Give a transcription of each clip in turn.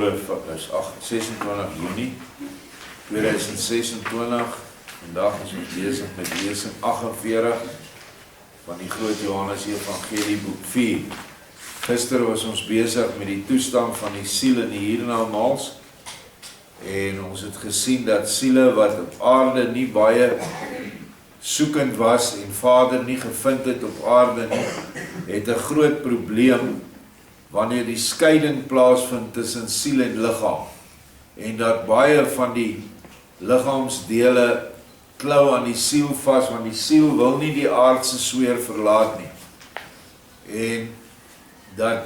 Goeiemorgen, is 26 Junie 2026. Vandaag is ons bezig met lesing 48 van die Groot Johannes Evangelie boek 4. Gister was ons bezig met die toestand van die siel in die hiernamaals. En ons het gesien dat siele wat op aarde nie baie soekend was en Vader nie gevind het op aarde nie, het 'n groot probleem wanneer die skeiding plaasvind tussen siel en liggaam. En dat baie van die liggaamsdele klou aan die siel vas, want die siel wil nie die aardse sweer verlaat nie. En dat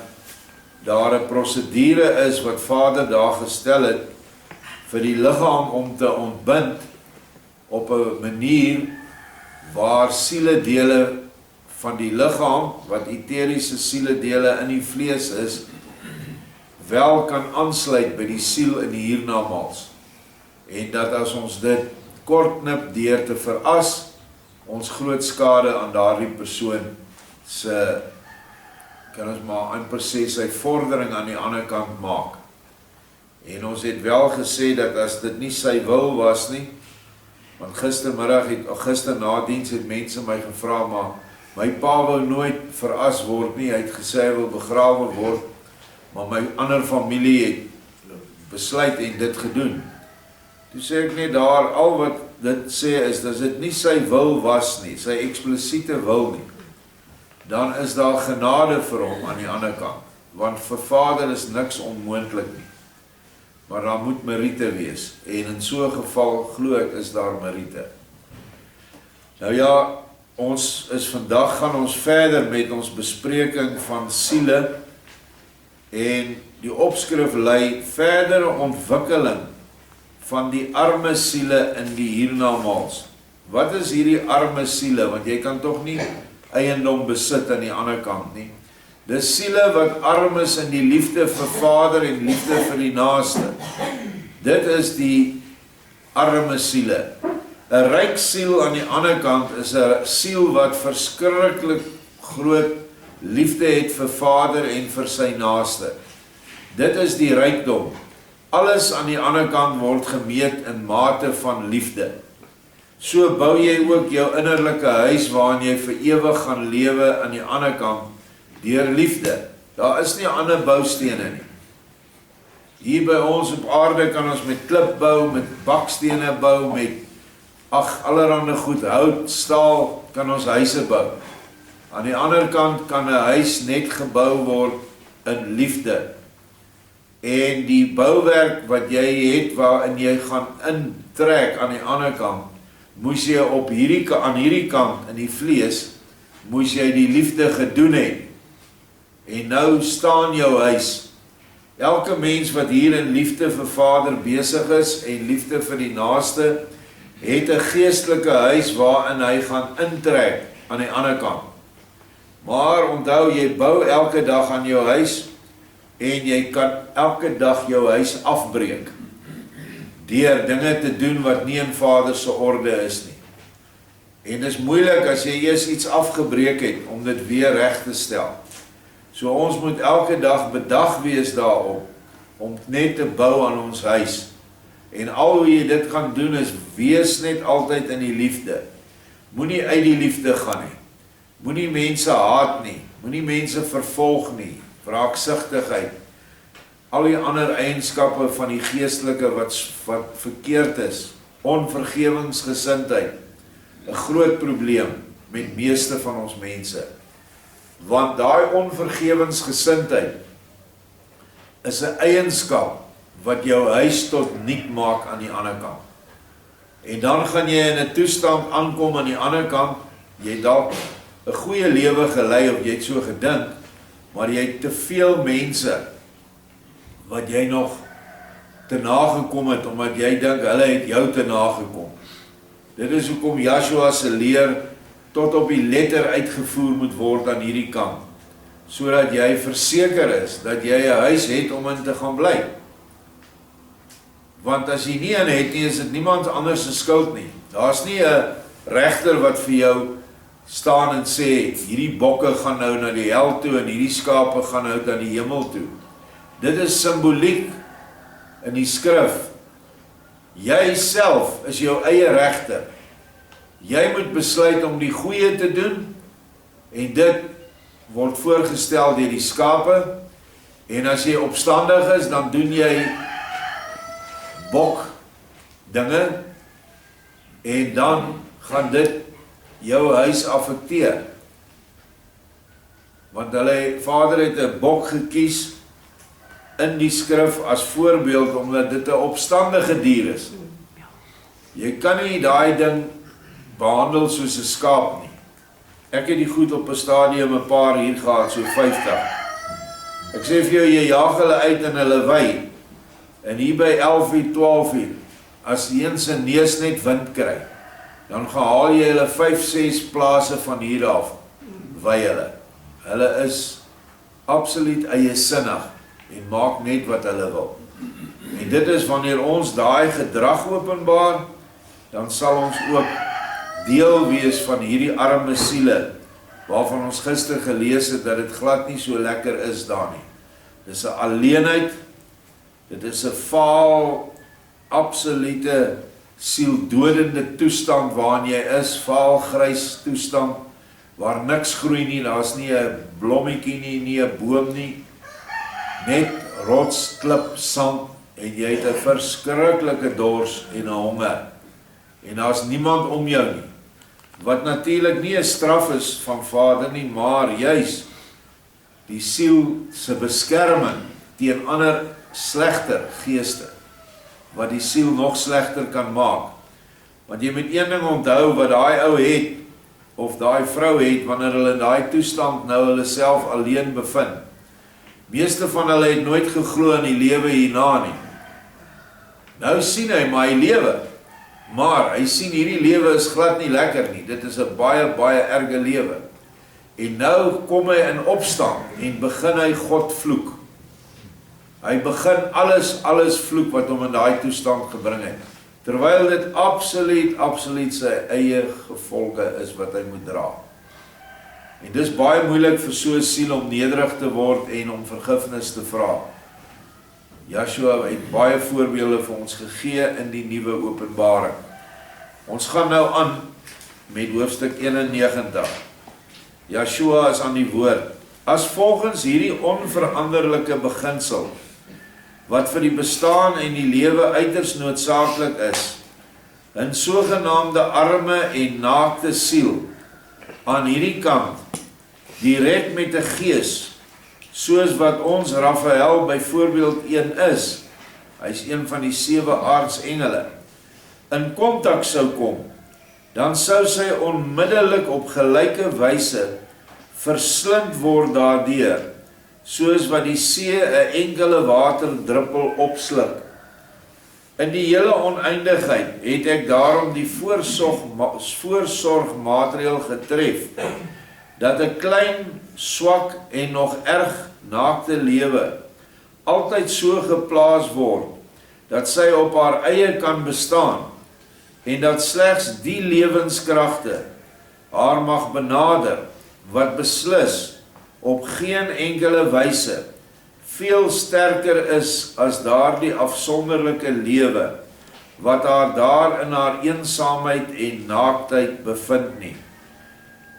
daar 'n prosedure is wat Vader daar gestel het vir die liggaam om te ontbind op 'n manier waar sieledele van die liggaam, wat eteriese sieledele in die vlees is, wel kan aansluit by die siel in die hiernamaals. En dat as ons dit kort knip deur te veras, ons groot skade aan daardie persoon se, kan ons maar amper sê, sy vordering aan die ander kant maak. En ons het wel gesê dat as dit nie sy wil was nie, want gister na diens het mense my gevra, maar my pa wou nooit veras word nie, hy het gesê hy wil begrawe word, maar my ander familie het besluit en dit gedoen. Toe sê ek net daar, al wat dit sê is, dat dit nie sy wil was nie, sy eksplisiete wil nie, dan is daar genade vir hom aan die ander kant, want vir Vader is niks onmoontlik nie. Maar daar moet meriete wees, en in so 'n geval glo ek is daar meriete. Nou ja, gaan ons verder met ons bespreking van siele, en die opskrif lei verdere ontwikkeling van die arme siele in die hiernamaals. Wat is hierdie arme siele? Want jy kan tog nie eiendom besit aan die ander kant nie. Dis siele wat arm is in die liefde vir Vader en liefde vir die naaste. Dit is die arme siele. 'n Ryk siel aan die ander kant is 'n siel wat verskriklik groot liefde het vir Vader en vir sy naaste. Dit is die rykdom. Alles aan die ander kant word gemeet in mate van liefde. So bou jy ook jou innerlike huis waarin jy vir ewig gaan lewe aan die ander kant, deur liefde. Daar is nie ander boustene nie. Hier by ons op aarde kan ons met klip bou, met bakstene bou, met allerhande goed, hout, staal, kan ons huise bou. Aan die ander kant kan 'n huis net gebou word in liefde. En die bouwerk wat jy het, waarin jy gaan intrek aan die ander kant, moes jy aan hierdie kant, in die vlees, moes jy die liefde gedoen het. En nou staan jou huis. Elke mens wat hier in liefde vir Vader besig is, en liefde vir die naaste, het 'n geestelike huis waarin hy gaan intrek aan die ander kant. Maar onthou, jy bou elke dag aan jou huis, en jy kan elke dag jou huis afbreek, deur dinge te doen wat nie in Vader se orde is nie. En dit is moeilik as jy eers iets afgebreek het, om dit weer reg te stel. So ons moet elke dag bedag wees daarop, om net te bou aan ons huis. En al hoe jy dit gaan doen is, wees net altyd in die liefde. Moenie uit die liefde gaan nie. Moenie mense haat nie. Moenie mense vervolg nie. Wraaksugtigheid. Al die ander eienskappe van die geestelike wat verkeerd is. Onvergewensgesindheid. 'n groot probleem met meeste van ons mense. Want daai onvergewensgesindheid is 'n eienskap wat jou huis tot niet maak aan die ander kant. En dan gaan jy in 'n toestand aankom aan die ander kant, jy het dalk 'n goeie lewe gelei, of jy het so gedink, maar jy het te veel mense wat jy nog te nagekom het, omdat jy dink hulle het jou te nagekom. Dit is hoekom Joshua se leer tot op die letter uitgevoer moet word aan hierdie kant, sodat jy verseker is dat jy 'n huis het om in te gaan bly. Want as jy nie een het nie, is dit niemand anders se skuld nie. Daar's nie 'n regter wat vir jou staan en sê, hierdie bokke gaan nou na die hel toe en hierdie skape gaan nou na die hemel toe. Dit is simboliek in die skrif, jy self is jou eie regter. Jy moet besluit om die goeie te doen, en dit word voorgestel deur die skape, en as jy opstandig is, dan doen jy bok dinge, en dan gaan dit jou huis affekteer. Want hulle vader het 'n bok gekies in die skrif as voorbeeld, omdat dit 'n opstandige dier is. Jy kan nie daai ding behandel soos 'n skaap nie. Ek het die goed op 'n stadium 'n paar hier gehad, so 50. Ek sê vir jou, jy jaag hulle uit in hulle wei, en hier by 11 uur, 12 uur, as die een se neus net wind kry, dan gehaal jy hulle 5, 6 plase van hier af, wei hulle. Hulle is absoluut eiesinnig, en maak net wat hulle wil. En dit is wanneer ons daai gedrag openbaar, dan sal ons ook deel wees van hierdie arme siele, waarvan ons gister gelees het, dat dit glad nie so lekker is daar nie. Dit is 'n alleenheid, dit is 'n vaal, absolute sieldodende toestand waarin jy is, vaal grys toestand, waar niks groei nie, daar is nie 'n blommetjie nie, nie 'n boom nie, net rots, klip, sand, en jy het 'n verskriklike dors en 'n honger, en daar is niemand om jou nie, wat natuurlik nie 'n straf is van Vader nie, maar juis die siel se beskerming teen ander slegter geeste, wat die siel nog slegter kan maak. Want jy moet een ding onthou, wat daai ou het, of daai vrou het, wanneer hulle in daai toestand nou hulle self alleen bevind. Meeste van hulle het nooit geglo in die lewe hierna nie. Nou sien hy maar hy lewe, maar hy sien hierdie lewe is glad nie lekker nie, dit is 'n baie, baie erge lewe. En nou kom hy in opstand, en begin hy God vloek. Hy begin alles vloek wat hom in daai toestand gebring het, terwyl dit absoluut sy eie gevolge is wat hy moet dra. En dis baie moeilik vir so 'n siel om nederig te word en om vergifnis te vra. Joshua het baie voorbeelde vir ons gegee in die nuwe Openbaring. Ons gaan nou aan met hoofstuk 91. Joshua is aan die woord. As volgens hierdie onveranderlike beginsel, wat vir die bestaan en die lewe uiters noodsaaklik is, 'n sogenaamde arme en naakte siel aan hierdie kant, direk met 'n gees, soos wat ons Raphael byvoorbeeld een is, hy is een van die 7 aartsengele, in kontak sou kom, dan sou sy onmiddellik op gelyke wyse verslind word daardeur, soos wat die see 'n enkele waterdruppel opsluk. In die hele oneindigheid het ek daarom die voorsorgmaatreël getref, dat 'n klein, swak en nog erg naakte lewe altyd so geplaas word, dat sy op haar eie kan bestaan, en dat slegs die lewenskragte haar mag benader, wat beslis op geen enkele wyse veel sterker is as daardie afsonderlike lewe, wat haar daar in haar eensaamheid en naaktheid bevind nie.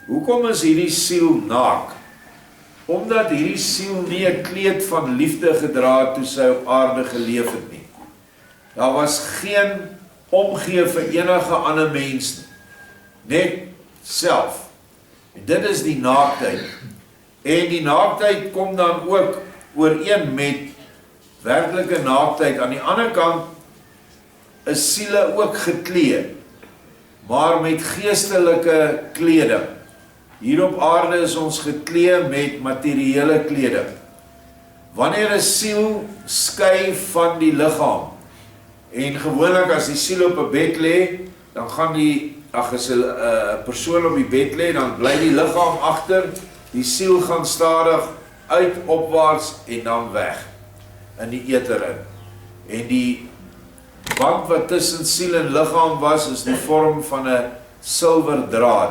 Hoekom is hierdie siel naak? Omdat hierdie siel nie 'n kleed van liefde gedra het toe sy op aarde geleef het nie. Daar was geen omgee vir enige ander mens nie, net self. En dit is die naaktheid. En die naaktheid kom dan ook ooreen met werklike naaktheid. Aan die ander kant is siele ook geklee, maar met geestelike kleding. Hier op aarde is ons geklee met materiële kleding. Wanneer 'n siel skei van die liggaam, en gewoonlik as die siel op 'n bed lê, dan gaan as 'n persoon op die bed lê, dan bly die liggaam agter, die siel gaan stadig uit opwaarts en dan weg in die eter in. En die band wat tussen siel en liggaam was, is die vorm van 'n silwer draad.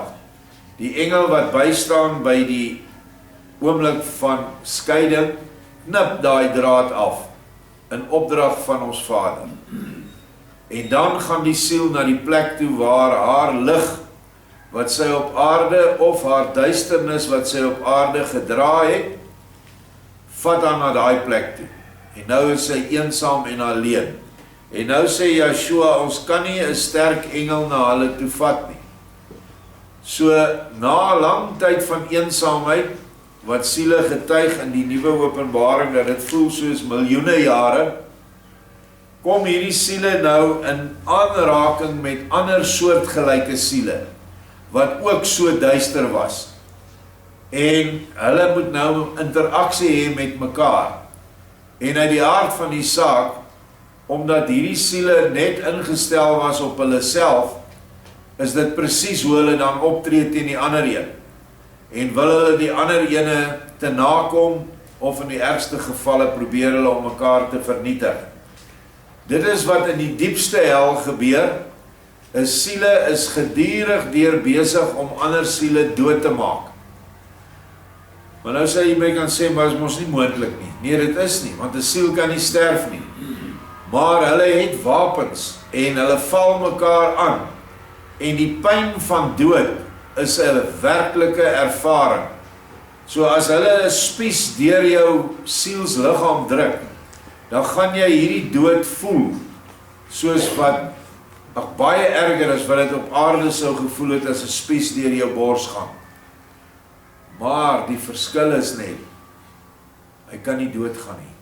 Die engel wat bystaan by die oomblik van skeiding, knip daai draad af. in opdrag van ons Vader. En dan gaan die siel na die plek toe waar haar lig, wat sy op aarde, of haar duisternis wat sy op aarde gedra het, vat haar na daai plek toe. En nou is sy eensaam en alleen. En nou sê Yeshua, ons kan nie 'n sterk engel na hulle toe vat nie. So, na 'n lang tyd van eensaamheid, wat siele getuig in die nuwe openbaring, dat dit voel soos miljoene jare, kom hierdie siele nou in aanraking met ander soortgelyke siele, wat ook so duister was. En hulle moet nou interaksie hê met mekaar. En uit die aard van die saak, omdat hierdie siele net ingestel was op hulle self, is dit presies hoe hulle dan optree teen die ander een. En wil hulle die ander ene te nakom, of in die ergste gevalle probeer hulle om mekaar te vernietig. Dit is wat in die diepste hel gebeur. 'n Siele is gedurig deur besig om ander siele dood te maak. Maar nou sê jy my kan sê, maar is mos nie moontlik nie. Nee, dit is nie, want 'n siel kan nie sterf nie. Maar hulle het wapens, en hulle val mekaar aan. En die pyn van dood is 'n werklike ervaring. So as hulle 'n spies deur jou sielsliggaam druk, dan gaan jy hierdie dood voel, soos wat baie erger as wat dit op aarde sou gevoel het as 'n spies deur jou bors gaan. Maar die verskil is net, hy kan nie doodgaan nie.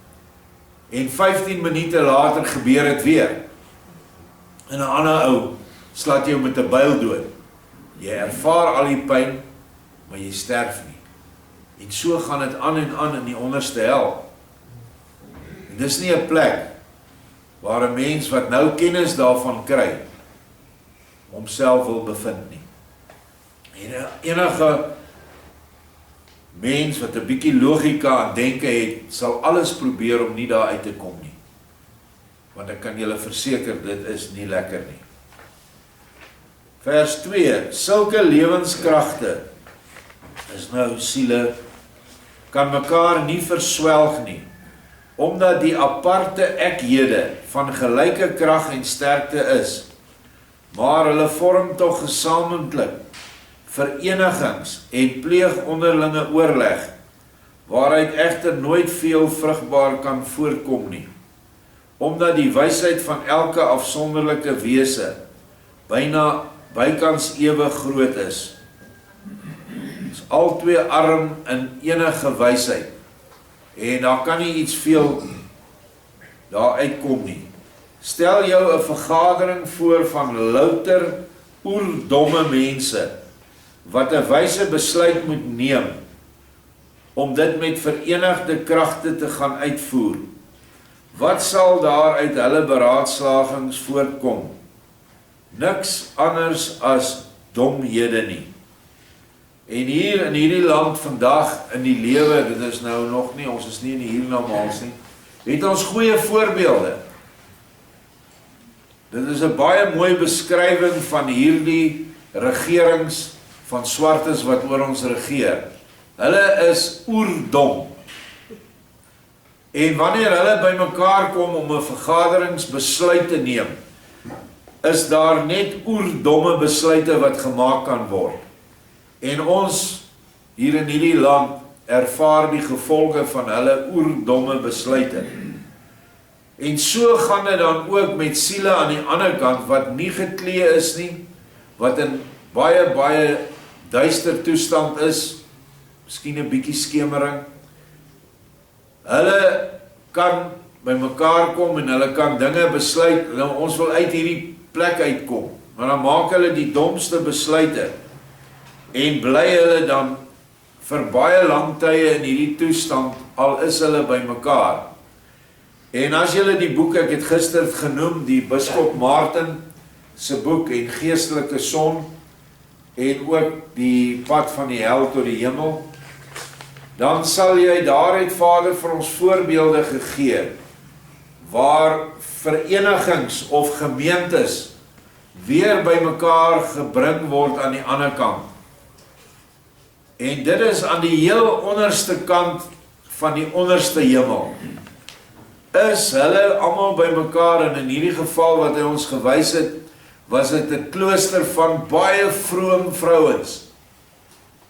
En 15 minute later gebeur dit weer. En 'n ander ou slaat jou met 'n byl dood. Jy ervaar al die pyn, maar jy sterf nie. En so gaan dit aan en aan in die onderste hel. En dis nie 'n plek waar 'n mens wat nou kennis daarvan kry, homself wil bevind nie. En enige mens wat 'n bietjie logika aan denke het, sal alles probeer om nie daar uit te kom nie. Want ek kan julle verseker, dit is nie lekker nie. Vers 2, sulke lewenskragte is nou siele, kan mekaar nie verswelg nie, omdat die aparte ekhede van gelyke krag en sterkte is, maar hulle vorm tog gesamentlik verenigings en pleeg onderlinge oorleg, waaruit egter nooit veel vrugbaar kan voorkom nie, omdat die wysheid van elke afsonderlike wese byna bykans ewig groot is. Is albei arm in enige wysheid, en daar kan nie iets veel daar uitkom nie. Stel jou 'n vergadering voor van louter oerdomme mense, wat 'n wyse besluit moet neem, om dit met verenigde kragte te gaan uitvoer. Wat sal daar uit hulle beraadslagings voortkom? Niks anders as domhede nie. En hier in hierdie land vandag, in die lewe, dit is nou nog nie, ons is nie in die hiernamaals nie, het ons goeie voorbeelde. Dit is 'n baie mooi beskrywing van hierdie regerings van swartes wat oor ons regeer. Hulle is oerdom. En wanneer hulle by mekaar kom om 'n vergaderingsbesluit te neem, is daar net oerdomme besluite wat gemaak kan word. En ons hier in hierdie land ervaar die gevolge van hulle oerdomme besluite. En so gaan dit dan ook met siele aan die ander kant, wat nie geklee is nie, wat in baie duister toestand is, miskien 'n bietjie skemering. Hulle kan by mekaar kom en hulle kan dinge besluit, nou ons wil uit hierdie plek uitkom, maar dan maak hulle die domste besluite, en bly hulle dan vir baie lang tye in hierdie toestand, al is hulle by mekaar. En as julle die boek, ek het gister genoem, die Biskop Martin se boek en Geestelike Son, en ook die pad van die hel tot die hemel, dan sal jy daaruit Vader vir ons voorbeelde gegee, waar verenigings of gemeentes weer by mekaar gebring word aan die ander kant. En dit is aan die heel onderste kant van die onderste hemel. is hulle almal bymekaar, en in hierdie geval wat hy ons gewys het, was dit 'n klooster van baie vroom vrouens.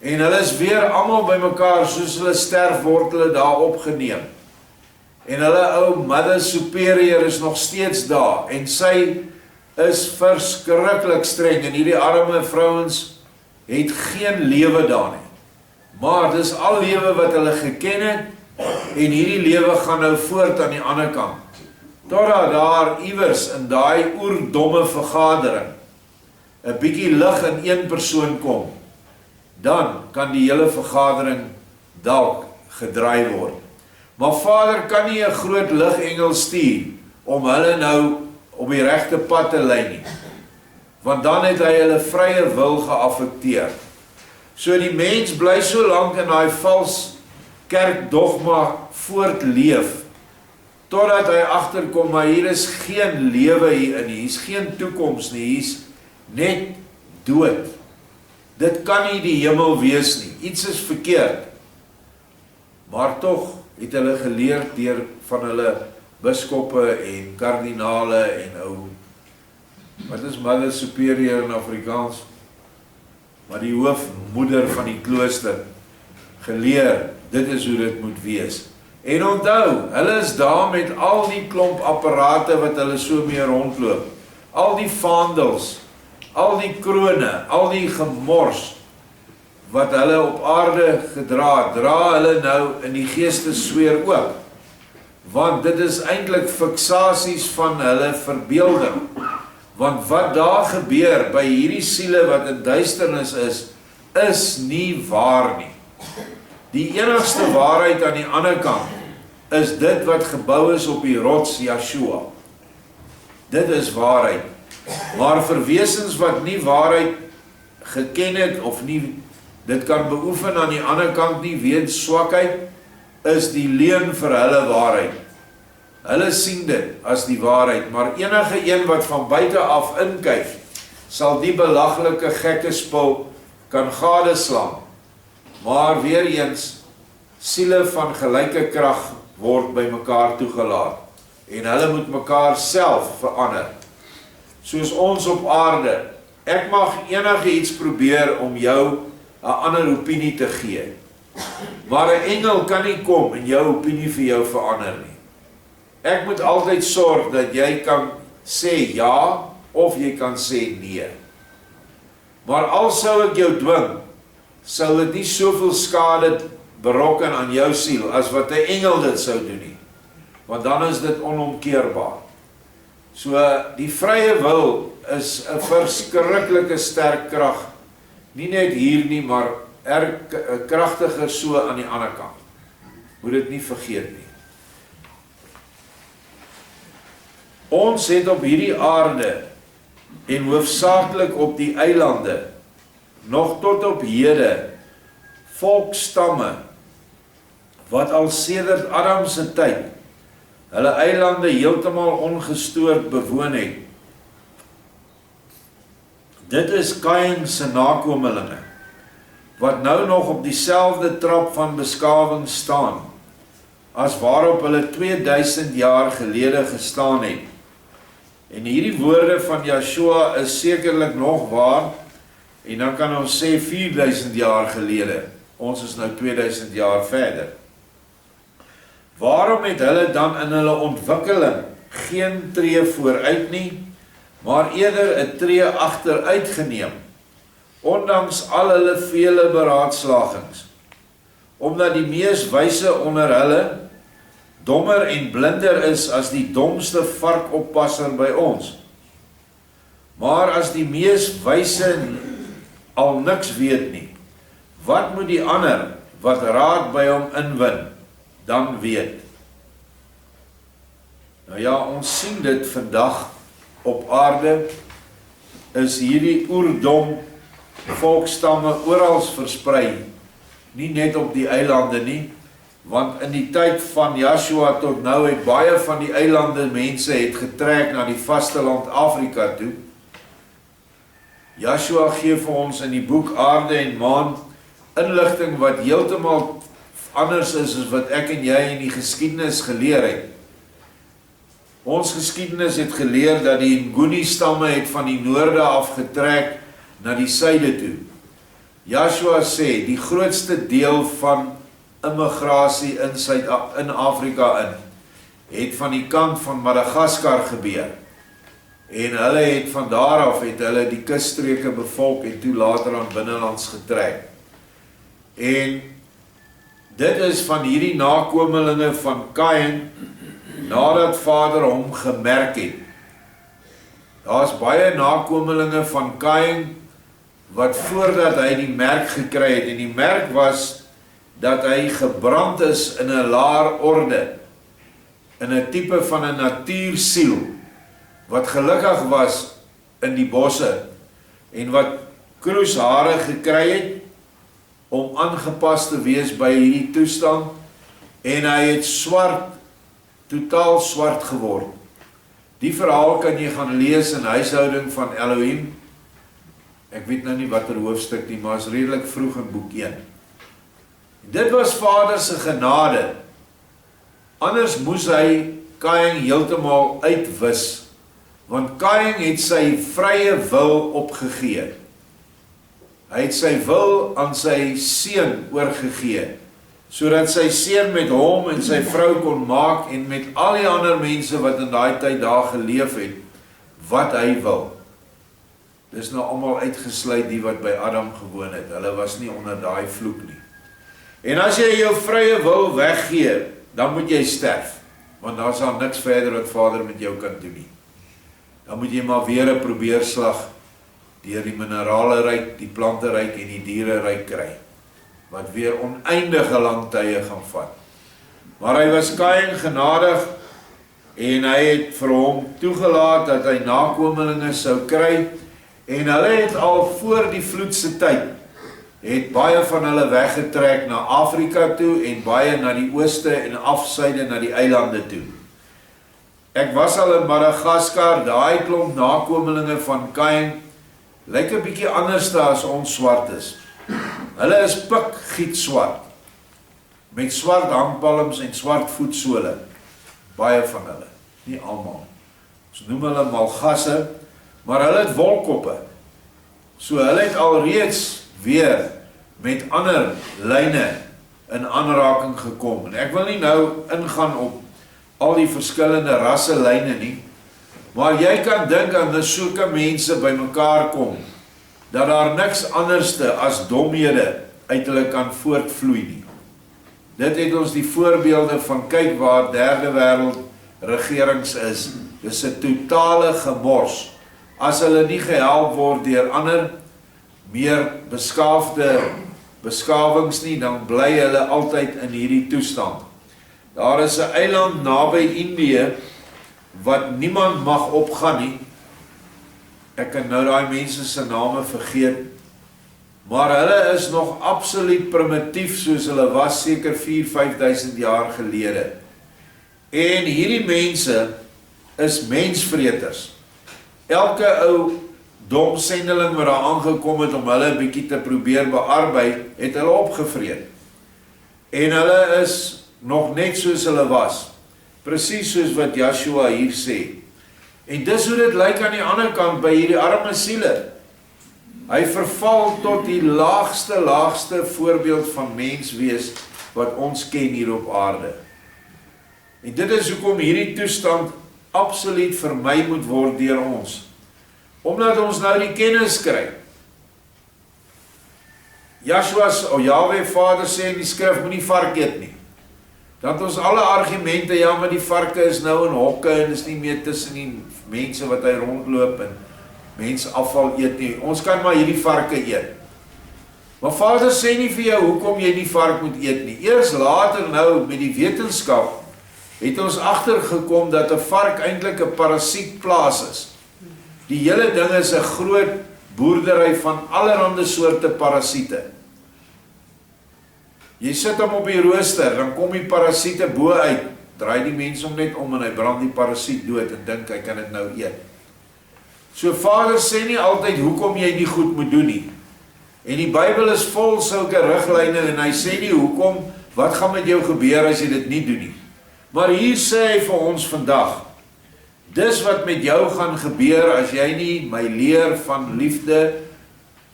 En hulle is weer almal bymekaar, soos hulle sterf word hulle daar opgeneem. En hulle ou Mother Superior is nog steeds daar, en sy is verskriklik streng, en hierdie arme vrouens het geen lewe daar nie. Maar dis al lewe wat hulle geken het, en hierdie lewe gaan nou voort aan die ander kant. Totdat daar iewers in daai oerdomme vergadering 'n bietjie lig in een persoon kom, dan kan die hele vergadering dalk gedraai word. Maar Vader kan nie 'n groot ligengel stuur om hulle nou op die regte pad te lei nie, want dan het hy hulle vrye wil geaffekteer. So die mens bly so lank in daai vals kerkdogma voortleef, totdat hy agterkom, maar hier is geen lewe hierin nie, hier is geen toekoms nie, hier is net dood. Dit kan nie die hemel wees nie, iets is verkeerd. Maar tog het hulle geleer deur van hulle biskoppe en kardinale en wat is Mother Superior in Afrikaans? Maar die hoofmoeder van die klooster geleer, dit is hoe dit moet wees. En onthou, hulle is daar met al die klomp apparate wat hulle so mee rondloop, al die vaandels, al die krone, al die gemors wat hulle op aarde dra hulle nou in die geestesfeer ook. Want dit is eintlik fiksasies van hulle verbeelding. Want wat daar gebeur by hierdie siele wat in duisternis is nie waar nie. Die enigste waarheid aan die ander kant is dit wat gebou is op die rots Yeshua. Dit is waarheid. Maar vir wesens wat nie waarheid geken het of nie dit kan beoefen aan die ander kant nie, weens swakheid, is die leuen vir hulle waarheid. Hulle sien dit as die waarheid, maar enige een wat van buite af inkyk, sal die belaglike gekke spul kan gadeslaan. Maar weer eens, siele van gelyke krag word by mekaar toegelaat, en hulle moet mekaar self verander. Soos ons op aarde, ek mag enige iets probeer om jou 'n ander opinie te gee, maar 'n engel kan nie kom en jou opinie vir jou verander nie. Ek moet altyd sorg dat jy kan sê ja, of jy kan sê nee. Maar al sou ek jou dwing, sou dit nie soveel skade berokken aan jou siel, as wat 'n engel dit sou doen nie, want dan is dit onomkeerbaar. So, die vrye wil is 'n verskriklike sterk krag, nie net hier nie, maar kragtiger so aan die ander kant. Moet dit nie vergeet nie. Ons het op hierdie aarde, en hoofsaaklik op die eilande, nog tot op hede, volkstamme, wat al sedert Adam se tyd, hulle eilande heeltemal ongestoord bewoon het. Dit is Kain se nakomelinge, wat nou nog op dieselfde trap van beskawing staan, as waarop hulle 2000 jaar gelede gestaan het. En hierdie woorde van Yeshua is sekerlik nog waar, en dan kan ons sê 4000 jaar gelede, ons is nou 2000 jaar verder. Waarom het hulle dan in hulle ontwikkeling geen tree vooruit nie, maar eerder 'n tree agteruit geneem, ondanks al hulle vele beraadslagings? Omdat die mees wyse onder hulle dommer en blinder is as die domste varkoppasser by ons. Maar as die mees wyse al niks weet nie, wat moet die ander wat raad by hom inwin dan weet? Nou ja, ons sien dit vandag op aarde, is hierdie oerdom volkstamme oral versprei, nie net op die eilande nie, want in die tyd van Yeshua tot nou het baie van die eilande mense het getrek na die vasteland Afrika toe. Yeshua gee vir ons in die boek Aarde en Maan inligting wat heeltemal anders is as wat ek en jy in die geskiedenis geleer het. Ons geskiedenis het geleer dat die Nguni stamme het van die noorde afgetrek na die suide toe. Joshua sê, die grootste deel van immigrasie in Afrika het van die kant van Madagaskar gebeur. En hulle het van daar af die kusstreke bevolk en toe later aan binnelands getrek. En dit is van hierdie nakomelinge van Kain, nadat Vader hom gemerk het. Daar's baie nakomelinge van Kain, wat voordat hy die merk gekry het, en die merk was, dat hy gebrand is in 'n laer orde, in 'n tipe van 'n natuursiel, wat gelukkig was in die bosse, en wat kroeshare gekry het, om aangepas te wees by hierdie toestand, en hy het swart, totaal swart geword. Die verhaal kan jy gaan lees in Huishouding van Elohim. Ek weet nou nie watter hoofstuk nie, maar is redelik vroeg in boek 1. Dit was Vader se genade. Anders moes hy Kain heeltemal uitwis, want Kain het sy vrye wil opgegee. Hy het sy wil aan sy seun oorgegee, sodat sy seun met hom en sy vrou kon maak en met al die ander mense wat in daai tyd daar geleef het, wat hy wil. Dis nou almal uitgesluit die wat by Adam gewoon het. Hulle was nie onder daai vloek nie. En as jy jou vrye wil weggee, dan moet jy sterf, want daar sal niks verder wat Vader met jou kan doen nie. Dan moet jy maar weer 'n probeerslag deur die minerale ryk, die plante ryk en die diere ryk kry, wat weer oneindige lang tye gaan vat. Maar hy was Kain genadig, en hy het vir hom toegelaat dat hy nakomelinge sou kry, en hulle het al voor die vloedse tyd, het baie van hulle weggetrek na Afrika toe, en baie na die ooste en afsuide na die eilande toe. Ek was al in Madagaskar, daai klomp nakomelinge van Kain, lyk 'n bietjie anders as ons swart is. Hulle is pikgiet swart, met swart hangpalms en swart voetsole, baie van hulle, nie almal. Ons noem hulle malgasse, maar hulle het wolkoppe, so hulle het alreeds weer met ander lyne in aanraking gekom. En ek wil nie nou ingaan op al die verskillende rasse lyne nie, maar jy kan dink aan as sulke mense by mekaar kom, dat daar niks anderste as domhede uit hulle kan voortvloei nie. Dit het ons die voorbeelde van kyk waar derde wêreld regerings is. Dis 'n totale gemors. As hulle nie gehelp word deur ander, meer beskaafde beskawings nie, dan bly hulle altyd in hierdie toestand. Daar is 'n eiland naby Indië, wat niemand mag opgaan nie. Ek kan nou daai mense se name vergeet, maar hulle is nog absoluut primitief soos hulle was seker 4-5 jaar gelede. En hierdie mense is mensvreters. Elke ou dom sendeling wat daar aangekom het om hulle 'n bietjie te probeer bearbei, het hulle opgevreet. En hulle is nog net soos hulle was. Presies soos wat Joshua hier sê. En dis hoe dit lyk aan die ander kant by hierdie arme siele. Hy verval tot die laagste voorbeeld van menswees wat ons ken hier op aarde. En dit is hoekom hierdie toestand absoluut vermy moet word deur ons. Omdat ons nou die kennis kry. Jahwe Vader sê in die skrif, moenie vark eet nie. Dat ons alle argumente, ja, maar die varke is nou in hokke en is nie meer tussen die mense wat hy rondloop en mense afval eet nie. Ons kan maar hierdie varke eet. Maar Vader sê nie vir jou hoekom jy die vark moet eet nie. Eers later nou met die wetenskap het ons agtergekom dat 'n vark eintlik 'n parasietplaas is. Die hele ding is 'n groot boerdery van allerlei soorte parasiete. Jy sit hom op die rooster, dan kom die parasiete bo uit, draai die mens hom net om en hy brand die parasiet dood en dink hy kan dit nou eet. So Vader sê nie altyd hoekom jy nie goed moet doen nie. En die Bybel is vol sulke riglyne en hy sê nie hoekom, wat gaan met jou gebeur as jy dit nie doen nie. Maar hier sê hy vir ons vandag, Dis wat met jou gaan gebeur as jy nie my leer van liefde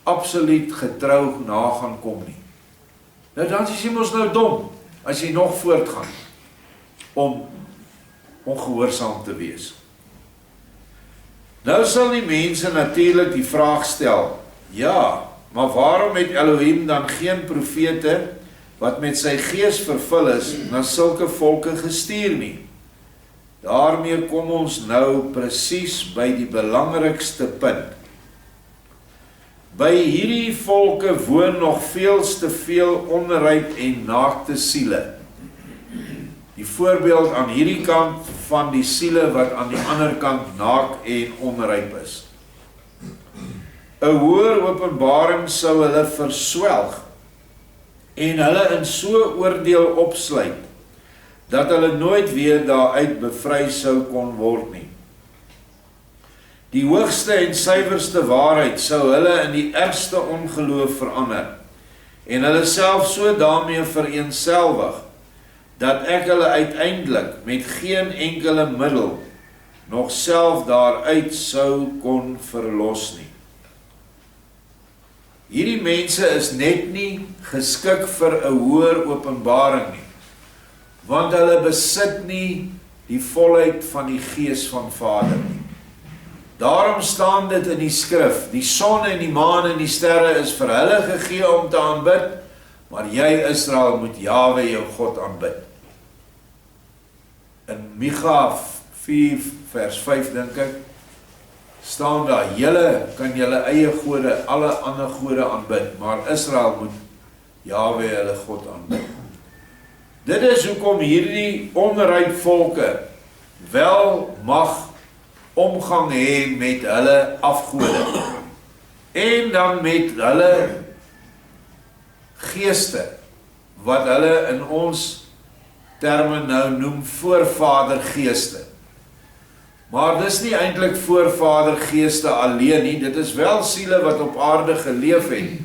absoluut getrou na gaan kom nie. Nou dan is jy mos nou dom, as jy nog voortgaan, om ongehoorsaam te wees. Nou sal die mense natuurlik die vraag stel, ja, maar waarom het Elohim dan geen profete, wat met sy gees vervul is, na sulke volke gestuur nie? Daarmee kom ons nou presies by die belangrikste punt. By hierdie volke woon nog veels te veel onryp en naakte siele. Die voorbeeld aan hierdie kant van die siele wat aan die ander kant naak en onryp is. 'n Hoër openbaring sou hulle verswelg en hulle in so oordeel opsluit, dat hulle nooit weer daaruit bevry sou kon word nie. Die hoogste en suiwerste waarheid sou hulle in die ergste ongeloof verander, en hulle self so daarmee vereenselwig, dat ek hulle uiteindelik met geen enkele middel nog self daaruit sou kon verlos nie. Hierdie mense is net nie geskik vir 'n hoër openbaring nie, want hulle besit nie die volheid van die gees van Vader nie. Daarom staan dit in die skrif, die son en die maan en die sterre is vir hulle gegee om te aanbid, maar jy Israel moet Jahwe jou God aanbid. In Micha 4 vers 5 dink ek, staan daar, julle kan julle eie gode, alle ander gode aanbid, maar Israel moet Jahwe hulle God aanbid. Dit is hoekom hierdie onryp volke wel mag omgang hê met hulle afgode, en dan met hulle geeste, wat hulle in ons terme nou noem voorvadergeeste. Maar dis nie eintlik voorvadergeeste alleen nie, dit is wel siele wat op aarde geleef het,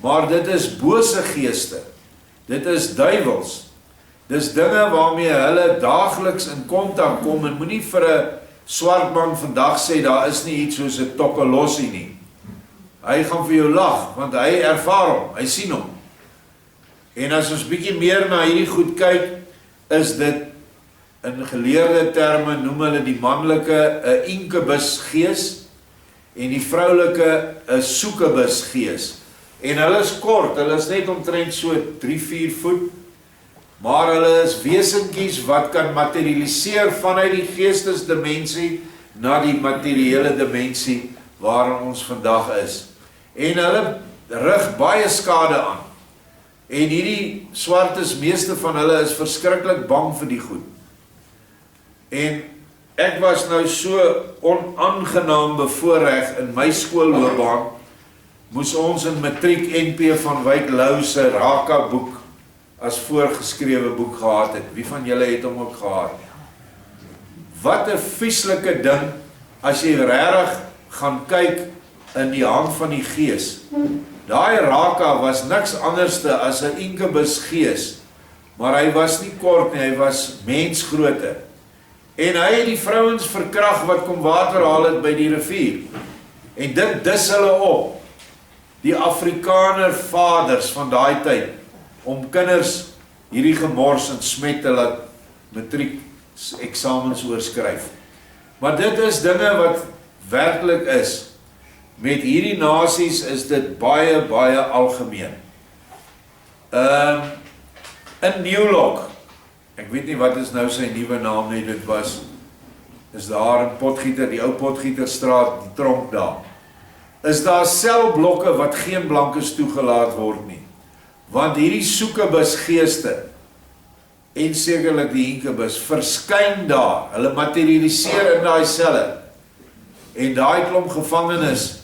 maar dit is bose geeste, dit is duiwels, dis dinge waarmee hulle daagliks in kontak kom, en moenie vir 'n swart man vandag sê, daar is nie iets soos 'n tokkelossie nie. Hy gaan vir jou lag, want hy ervaar hom, hy sien hom. En as ons bietjie meer na hierdie goed kyk, is dit, in geleerde terme noem hulle die manlike 'n incubus gees, en die vroulike 'n succubus gees. En hulle is kort, hulle is net omtrent so 3-4 voet, maar hulle is wesenkies wat kan materialiseer vanuit die geestesdimensie na die materiële dimensie waarin ons vandag is. En hulle rig baie skade aan. En hierdie swartes, meeste van hulle is verskriklik bang vir die goed. En ek was nou so onaangenaam bevoorreg in my skoolloopbaan, moes ons in matriek NP van Wyk Lou se Raka boek as voorgeskrewe boek gehad het. Wie van julle het hom ook gehad? Wat 'n vieslike ding, as jy regtig gaan kyk in die hand van die gees. Daai Raka was niks anderste as 'n incubus gees, maar hy was nie kort nie, hy was mensgrootte. En hy het die vrouens verkrag wat kom water haal het by die rivier. En dit dis hulle op, die Afrikaner vaders van daai tyd, om kinders hierdie gemors en smet te laat matriek eksamens oorskryf. Maar dit is dinge wat werklik is. Met hierdie nasies is dit baie, baie algemeen. In New Lock, ek weet nie wat is nou sy nuwe naam nie, dit was, is daar in Potgieter, die ou Potgieterstraat, die tronk daar, is daar selblokke wat geen blankes toegelaat word nie. Want hierdie succubus geeste, en sekerlik die incubus, verskyn daar, hulle materialiseer in daai selle, en daai klomp gevangenes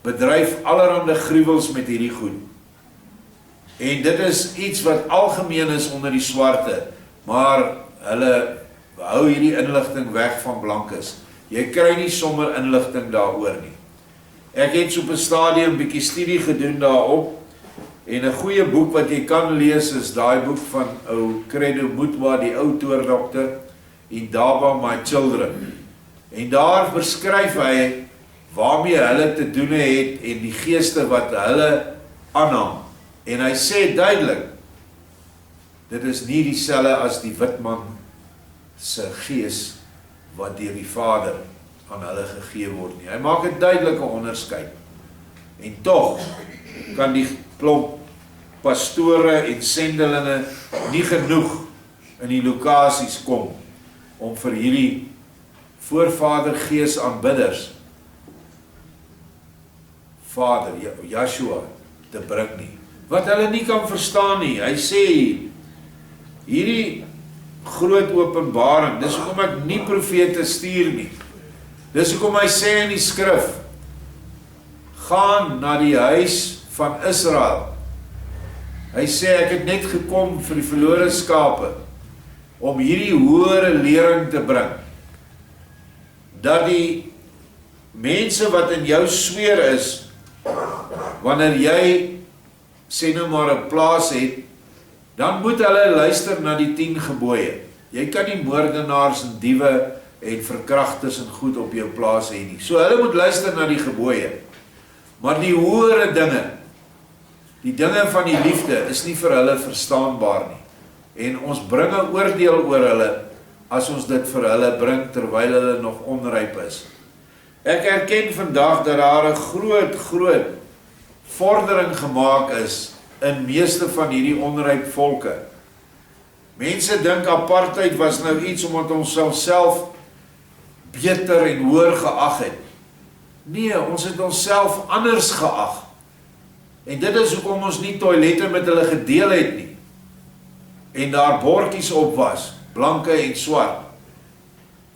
bedryf allerhande gruwels met hierdie goed. En dit is iets wat algemeen is onder die swarte, maar hulle hou hierdie inligting weg van blankes. Jy kry nie sommer inligting daaroor nie. Ek het so op 'n stadium bietjie studie gedoen daarop, en 'n goeie boek wat jy kan lees is daai boek van ou Credo Mutwa, die ou toordokter, Indaba My Children. En daar beskryf hy waarmee hulle te doen het en die geeste wat hulle aanhang. En hy sê duidelik, dit is nie dieselfde as die wit man se gees wat deur die Vader aan hulle gegee word nie. Hy maak 'n duidelike onderskeid. En tog kan die klomp pastore en sendelinge nie genoeg in die lokasies kom om vir hierdie voorvader gees aanbidders Vader, Yeshua, te bring nie. Wat hulle nie kan verstaan nie. Hy sê hierdie groot openbaring, dis hoekom ek nie profete stuur nie. Dis hoekom hy sê in die skrif, gaan na die huis van Israel. Hy sê ek het net gekom vir die verlore skape om hierdie hoëre lering te bring. Dat die mense wat in jou sweer is, wanneer jy sê nou maar 'n plaas het, dan moet hulle luister na die 10 gebooie. Jy kan nie moordenaars en diewe en verkragters en goed op jou plaas hê nie. So hulle moet luister na die gebooie. Maar die hoëre dinge, die dinge van die liefde, is nie vir hulle verstaanbaar nie. En ons bring 'n oordeel oor hulle, as ons dit vir hulle bring, terwyl hulle nog onryp is. Ek erken vandag dat daar 'n groot vordering gemaak is in meeste van hierdie onryp volke. Mense dink apartheid was nou iets omdat ons self beter en hoër geag het. Nee, ons het onsself anders geag. En dit is hoekom ons nie toilette met hulle gedeel het nie. En daar bordjies op was, blanke en swart.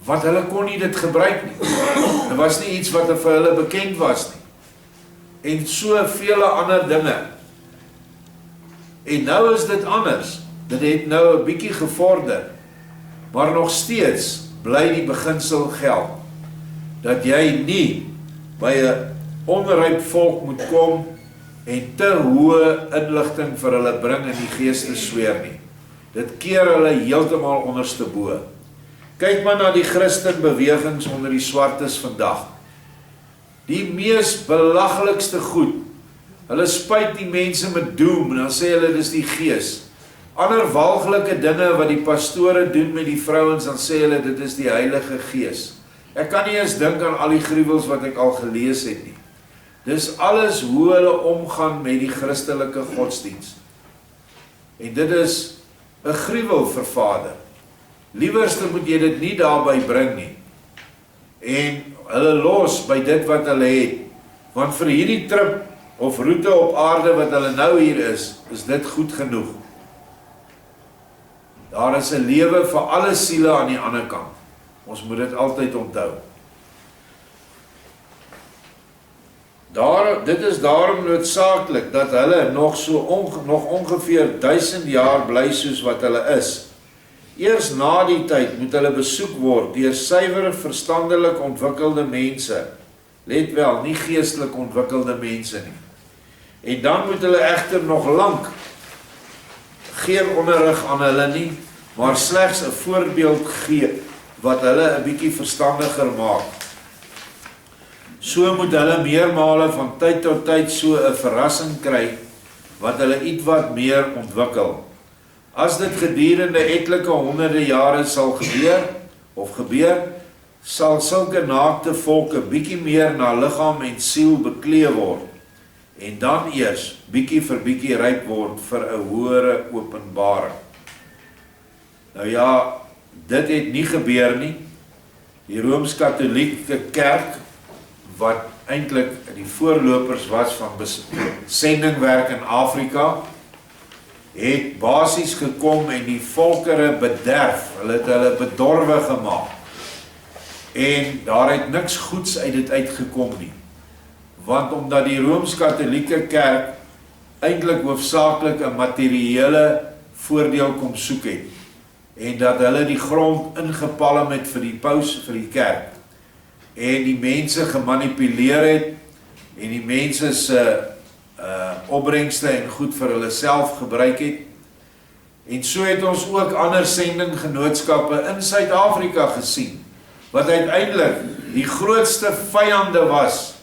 Want hulle kon nie dit gebruik nie. Dit was nie iets wat vir hulle bekend was nie. En so vele ander dinge. En nou is dit anders. Dit het nou 'n bietjie gevorder. Maar nog steeds bly die beginsel geld. Dat jy nie by 'n onryp volk moet kom en te hoë inligting vir hulle bring in die geeste sweer nie. Dit keer hulle heeltemal onderste bo. Kyk maar na die Christenbewegings onder die swartes vandag. Die mees belaglikste goed. Hulle spuit die mense met doem en dan sê hulle dis die gees. Ander walglike dinge wat die pastore doen met die vrouens, dan sê hulle dit is die Heilige Gees. Ek kan nie eens dink aan al die gruwels wat ek al gelees het nie. Dis alles hoe hulle omgaan met die Christelike godsdienst. En dit is 'n gruwel vir Vader. Liewerste moet jy dit nie daarby bring nie. En hulle los by dit wat hulle het. Want vir hierdie trip of roete op aarde wat hulle nou hier is dit goed genoeg. Daar is 'n lewe vir alle siele aan die ander kant. Ons moet dit altyd onthou. Dit is daarom noodsaaklik dat hulle nog ongeveer 1000 jaar bly soos wat hulle is. Eers na die tyd moet hulle besoek word deur suiwer verstandelik ontwikkelde mense. Let wel, nie geestelik ontwikkelde mense nie. En dan moet hulle egter nog lank geen onderrig aan hulle nie, maar slegs 'n voorbeeld gee wat hulle 'n bietjie verstandiger maak. So moet hulle meermale van tyd tot tyd so 'n verrassing kry wat hulle ietwat meer ontwikkel. As dit gedurende etlike honderde jare sal gebeur, sal sulke naakte volke bietjie meer na liggaam en siel beklee word en dan eers bietjie vir bietjie ryp word vir 'n hoëre openbaring. Nou ja, dit het nie gebeur nie. Die Rooms-Katolieke Kerk, wat eintlik die voorlopers was van sendingwerk in Afrika, het basies gekom en die volkere bederf, hulle het hulle bedorwe gemaak. En daar het niks goeds uit dit uitgekom nie. Want omdat die Rooms-Katolieke Kerk eintlik hoofsaaklik 'n materiële voordeel kom soek het, en dat hulle die grond ingepalm het vir die paus, vir die kerk, en die mense gemanipuleer het, en die mense se opbrengste en goed vir hulle self gebruik het, en so het ons ook ander sendinggenootskappe in Suid-Afrika gesien, wat uiteindelik die grootste vyande was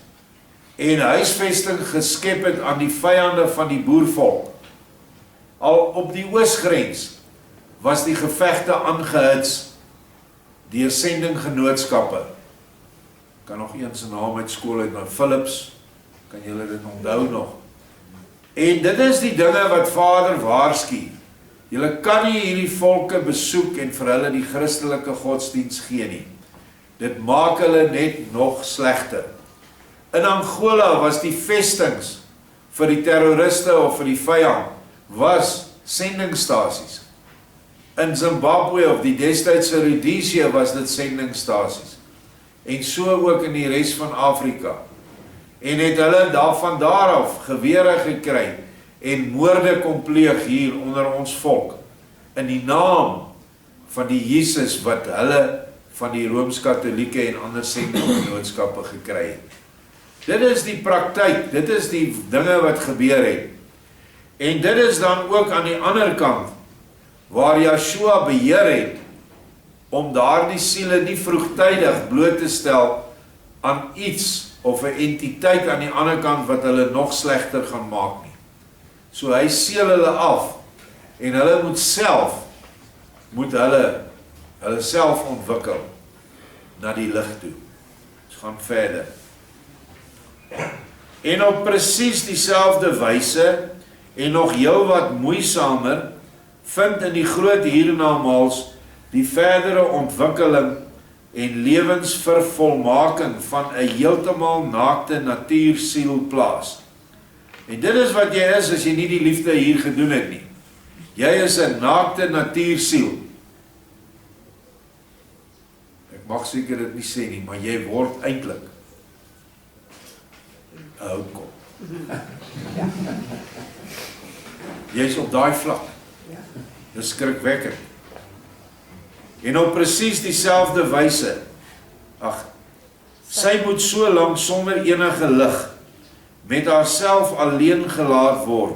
en huisvesting geskep het aan die vyande van die boervolk. Al op die oosgrens was die gevegte aangehits deur sendinggenootskappe. Kan nog een se naam uit skool uit, nou Philips, kan julle dit onthou nog? En dit is die dinge wat Vader waarsku. Julle kan nie hierdie volke besoek en vir hulle die Christelike godsdiens gee nie. Dit maak hulle net nog slegter. In Angola was die vestings vir die terroriste of vir die vyand, was sendingstasies. In Zimbabwe of die destydse Rhodesia was dit sendingstasies. En so ook in die res van Afrika. En het hulle van daar af gewere gekry en moorde kom pleeg hier onder ons volk, in die naam van die Jesus wat hulle van die Rooms-Katolieke en ander sendinggenootskappe gekry het. Dit is die praktyk, dit is die dinge wat gebeur het. En dit is dan ook aan die ander kant, waar Yeshua beheer het, om daardie siele nie vroegtydig bloot te stel aan iets, of 'n entiteit aan die ander kant wat hulle nog slegter gaan maak nie. So hy seël hulle af, en hulle moet hulle self ontwikkel na die lig toe. Ons gaan verder. En op presies dieselfde wyse, en nog heel wat moeisamer, vind in die groot hiernamaals die verdere ontwikkeling en lewensvervolmaking van 'n heeltemal naakte natuursiel plaas. En dit is wat jy is as jy nie die liefde hier gedoen het nie. Jy is 'n naakte natuursiel. Ek mag seker dit nie sê nie, maar jy word eintlik 'n houtkop. Jy is op daai vlak. Dis skrikwekkend. En op presies dieselfde wyse, sy moet so lank sonder enige lig, met haarself alleen gelaat word,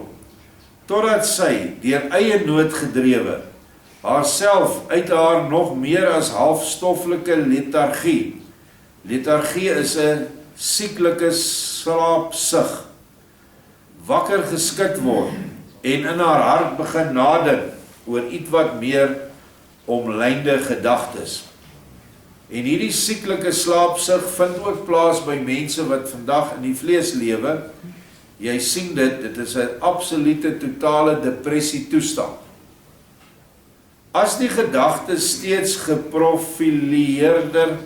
totdat sy, deur eie nood gedrewe, haarself uit haar nog meer as halfstoffelike lethargie. Lethargie is 'n sieklike slaapsug, wakker geskit word, en in haar hart begin nadink oor ietwat meer omlynde gedagtes. En hierdie sieklike slaapsug vind ook plaas by mense wat vandag in die vlees lewe. Jy sien dit is 'n absolute totale depressie toestand. As die gedagtes steeds geprofileerder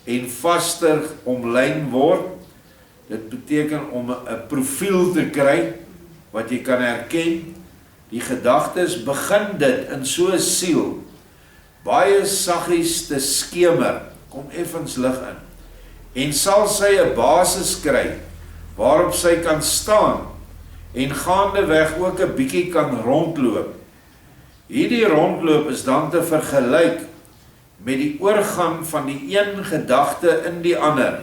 en vaster omlyn word, dit beteken om 'n profiel te kry wat jy kan herken, die gedagtes begin dit in so 'n siel baie saggies te skemer, kom effens lig in, en sal sy 'n basis kry waarop sy kan staan en gaandeweg ook 'n bietjie kan rondloop. Hierdie rondloop is dan te vergelyk met die oorgang van die een gedagte in die ander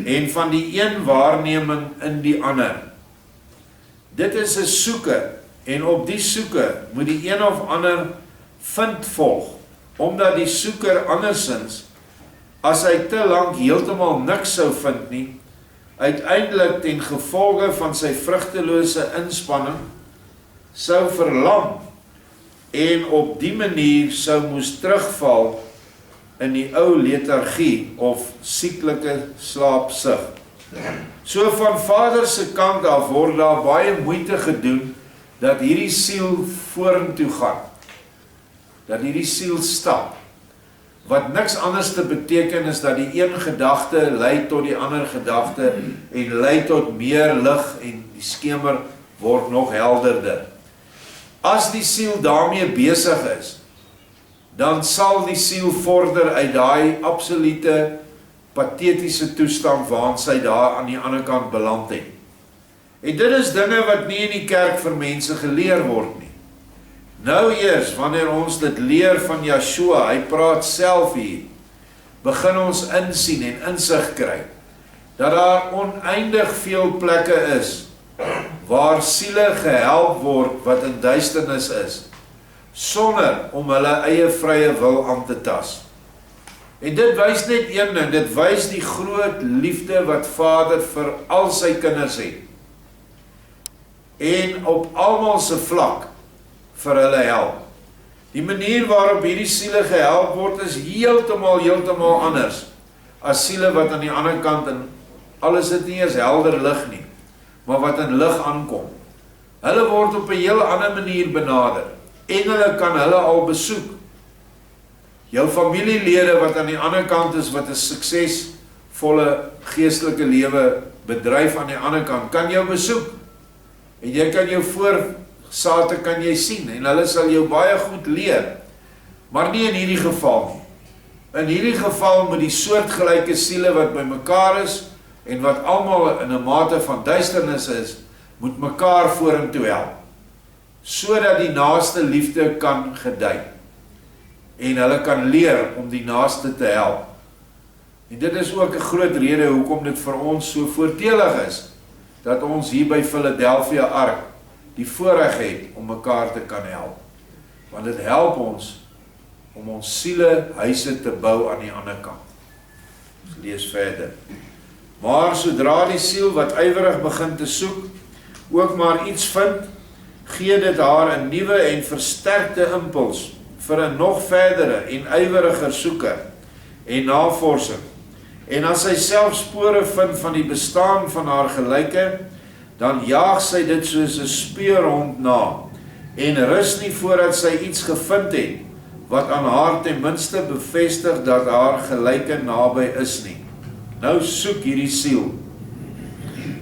en van die een waarneming in die ander. Dit is 'n soeke, en op die soeke moet die een of ander vind volg, omdat die soeker andersins, as hy te lank heeltemal niks sou vind nie, uiteindelik ten gevolge van sy vrugtelose inspanning, sou verlam, en op die manier sou moes terugval in die ou lethargie of sieklike slaapsug. So van Vader se kant af word daar baie moeite gedoen dat hierdie siel vorentoe gaan, dat hierdie siel stap, wat niks anders te beteken is dat die een gedagte lei tot die ander gedagte en lei tot meer lig en die skemer word nog helderder. As die siel daarmee besig is, dan sal die siel vorder uit daai absolute patetiese toestand waarin sy daar aan die ander kant beland het. En dit is dinge wat nie in die kerk vir mense geleer word nie. Nou eers, wanneer ons dit leer van Yeshua, hy praat self hier, begin ons insien en insig kry, dat daar oneindig veel plekke is, waar siele gehelp word wat in duisternis is, sonder om hulle eie vrye wil aan te tas. En dit wys net een ding, dit wys die groot liefde wat Vader vir al sy kinders het. En op almal se vlak vir hulle help. Die manier waarop hierdie siele gehelp word is heeltemal anders as siele wat aan die ander kant in alles dit nie is helder lig nie, maar wat in lig aankom. Hulle word op 'n heel ander manier benader. Engele kan hulle al besoek. Jou familielede wat aan die ander kant is, wat 'n suksesvolle geestelike lewe bedryf aan die ander kant, kan jou besoek. En jy kan jou voorsate kan jy sien, en hulle sal jou baie goed leer. Maar nie in hierdie geval nie. In hierdie geval moet die soortgelyke siele wat by mekaar is, en wat almal in 'n mate van duisternis is, moet mekaar vorentoe help, sodat die naaste liefde kan gedei, en hulle kan leer om die naaste te help. En dit is ook 'n groot rede hoekom dit vir ons so voordelig is, dat ons hier by Philadelphia Ark die voorreg het om mekaar te kan help. Want dit help ons om ons siele huise te bou aan die ander kant. Ons lees verder. Maar sodra die siel wat ywerig begin te soek, ook maar iets vind, gee dit haar 'n nuwe en versterkte impuls vir 'n nog verdere en yweriger soeke en navorsing. En as sy self spore vind van die bestaan van haar gelyke, dan jaag sy dit soos 'n speurhond na, en rus nie voordat sy iets gevind het, wat aan haar ten minste bevestig dat haar gelyke naby is nie. Nou soek hierdie siel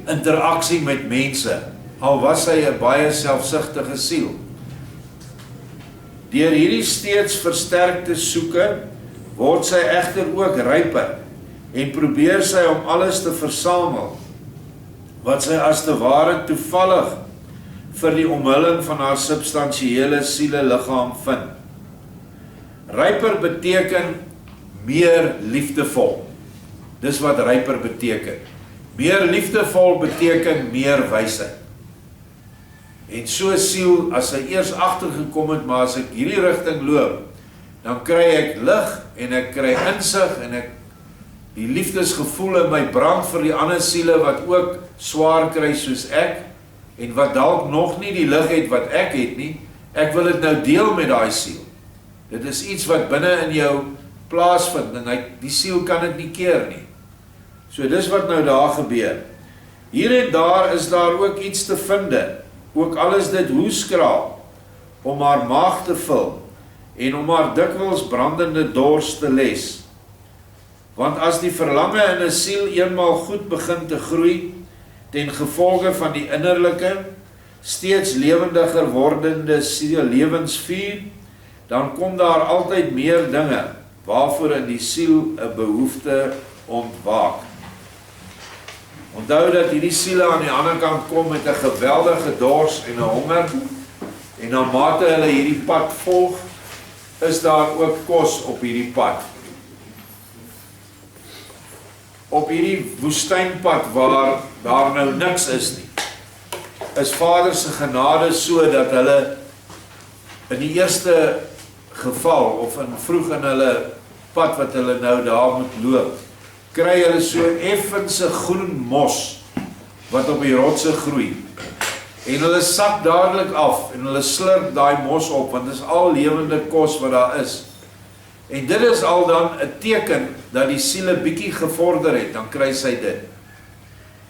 interaksie met mense, al was sy 'n baie selfsugtige siel. Deur hierdie steeds versterkte soeke, word sy egter ook ryper, en probeer sy om alles te versamel, wat sy as te ware toevallig vir die omhulling van haar substansiële siele liggaam vind. Ryper beteken meer liefdevol. Dis wat ryper beteken. Meer liefdevol beteken meer wysheid. En so siel, as sy eers agtergekom het, maar as ek hierdie rigting loop, dan kry ek lig, en ek kry insig, en ek die liefdesgevoel in my brand vir die ander siele wat ook swaar kry soos ek, en wat dalk nog nie die lig het wat ek het nie, ek wil dit nou deel met daai siel. Dit is iets wat binne in jou plaasvind, en die siel kan dit nie keer nie. So dis wat nou daar gebeur. Hier en daar is daar ook iets te vinde, ook al is dit hoeskraal, om haar maag te vul, en om haar dikwels brandende dors te les. Want as die verlange in 'n siel eenmaal goed begin te groei, ten gevolge van die innerlike, steeds lewendiger wordende siel lewensvuur, dan kom daar altyd meer dinge, waarvoor in die siel 'n behoefte ontwaak. Onthou dat hierdie siele aan die ander kant kom met 'n geweldige dors en 'n honger, en na mate hulle hierdie pad volg, is daar ook kos op hierdie pad. Op hierdie woestynpad waar daar nou niks is nie, is Vader se genade so dat hulle in die eerste geval, of vroeg in hulle pad wat hulle nou daar moet loop, kry hulle so effense groen mos, wat op die rotse groei, en hulle sak dadelik af, en hulle slurp daai mos op, want dit is al lewende kos wat daar is. En dit is al dan 'n teken dat die siele bietjie gevorder het, dan kry sy dit.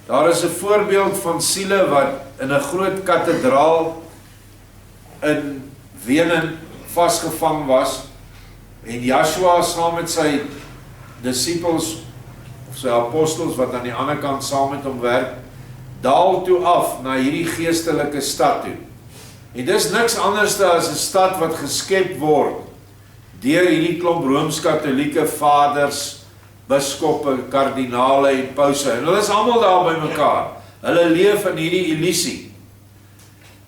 Daar is 'n voorbeeld van siele wat in 'n groot kathedraal in Wenen vasgevang was, en Joshua saam met sy disippels, of sy apostels wat aan die ander kant saam met hom werk, daal toe af na hierdie geestelike stad toe. En dis niks anders as 'n stad wat geskep word deur hierdie klomp Rooms-Katolieke vaders, biskoppe, kardinale en pouse, en hulle is almal daar by mekaar. Hulle leef in hierdie illusie.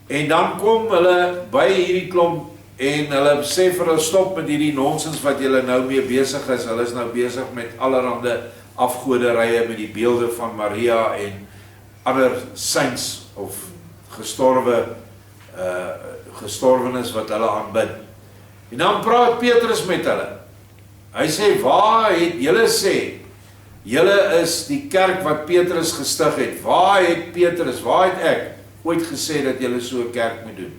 En dan kom hulle by hierdie klomp, en hulle sê vir hulle, stop met hierdie nonsens wat julle nou mee besig is. Hulle is nou besig met allerhande afgoderye, met die beelde van Maria en ander saints of gestorwenes wat hulle aanbid. En dan praat Petrus met hulle, Hy sê, waar het, julle sê, julle is die kerk wat Petrus gestig het. Waar het Petrus, waar het ek ooit gesê dat julle so 'n kerk moet doen?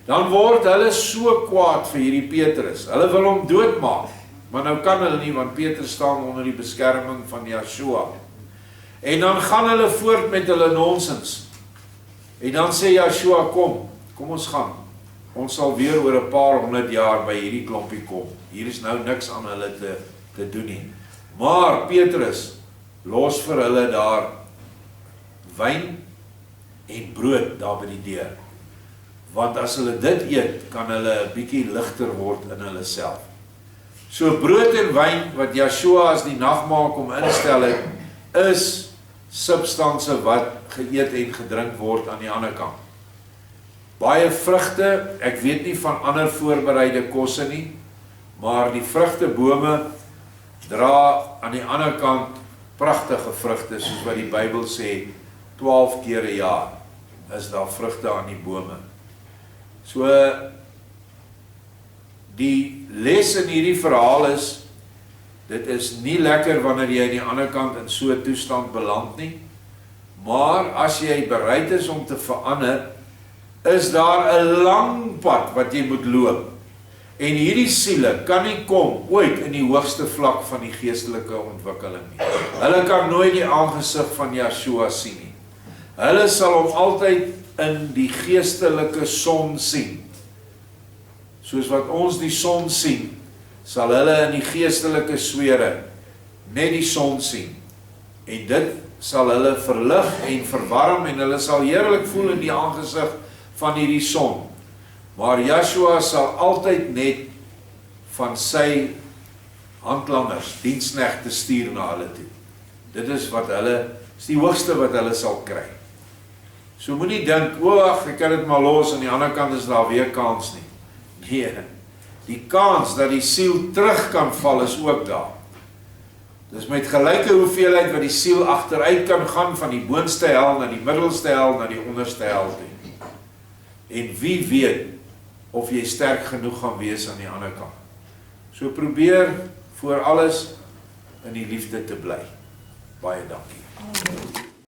Dan word hulle so kwaad vir hierdie Petrus. Hulle wil hom doodmaak. Maar nou kan hulle nie, want Petrus staan onder die beskerming van Yeshua. En dan gaan hulle voort met hulle nonsens. En dan sê Yeshua, kom ons gaan. Ons sal weer oor 'n paar 100 jaar by hierdie klompie kom. Hier is nou niks aan hulle te doen nie. Maar Petrus los vir hulle daar wyn en brood daar by die deur. Want as hulle dit eet, kan hulle 'n bietjie ligter word in hulle self. So brood en wyn wat Yeshua as die nagmaal kom instel het, is substansie wat geëet en gedrink word aan die ander kant. Baie vrugte, ek weet nie van ander voorbereide kosse nie, maar die vrugtebome dra aan die ander kant pragtige vrugte, soos wat die Bybel sê, 12 keer 'n jaar is daar vrugte aan die bome. So, die les in hierdie verhaal is, dit is nie lekker wanneer jy aan die ander kant in so 'n toestand beland nie, maar as jy bereid is om te verander, is daar 'n lang pad wat jy moet loop. En hierdie siele kan nie kom ooit in die hoogste vlak van die geestelike ontwikkeling nie. Hulle kan nooit die aangesig van Yeshua sien nie. Hulle sal hom altyd in die geestelike son sien. Soos wat ons die son sien, sal hulle in die geestelike sfere net die son sien. En dit sal hulle verlig en verwarm en hulle sal heerlik voel in die aangesig van hierdie son. Maar Yeshua sal altyd net van sy handlangers, diensknegte stuur na hulle toe. Dit is wat hulle, is die hoogste wat hulle sal kry. So moenie dink, ag, ek kan dit maar los, aan die ander kant is daar weer kans nie. Nee, die kans dat die siel terug kan val is ook daar. Dis met gelyke hoeveelheid wat die siel agteruit kan gaan van die boonste hel na die middelste hel na die onderste hel toe. En wie weet of jy sterk genoeg gaan wees aan die ander kant. So probeer voor alles in die liefde te bly. Baie dankie.